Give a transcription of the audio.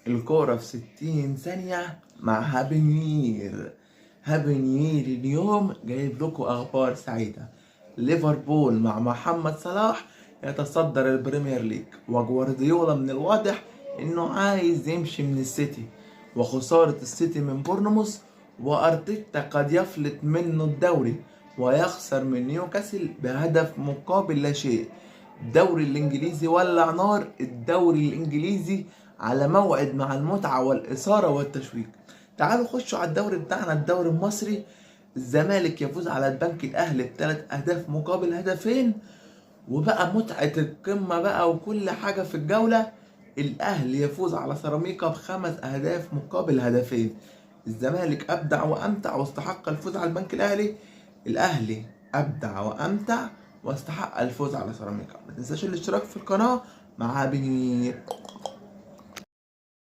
الكورة في 60 ثانية مع هابي نير. هابي نير اليوم جايب لكم أخبار سعيدة. ليفربول مع محمد صلاح يتصدر البريمير ليج، وجوارديولا من الواضح إنه عايز يمشي من السيتي، وخسارة السيتي من بورنموث، وأرتيتا قد يفلت منه الدوري ويخسر من نيوكاسل بهدف مقابل لا شيء. الدوري الانجليزي ولع نار. الدوري الانجليزي على موعد مع المتعة والإثارة والتشويق. تعالوا خشوا على الدوري بتاعنا، الدوري المصري. الزمالك يفوز على البنك الأهلي ب3 أهداف مقابل هدفين، وبقى متعة القمة بقى وكل حاجة في الجولة. الأهلي يفوز على سيراميكا ب5 أهداف مقابل هدفين. الزمالك أبدع وأمتع واستحق الفوز على البنك الأهلي. الأهلي أبدع وأمتع واستحق الفوز على سيراميكا. ما تنساش الاشتراك في القناة مع بنير.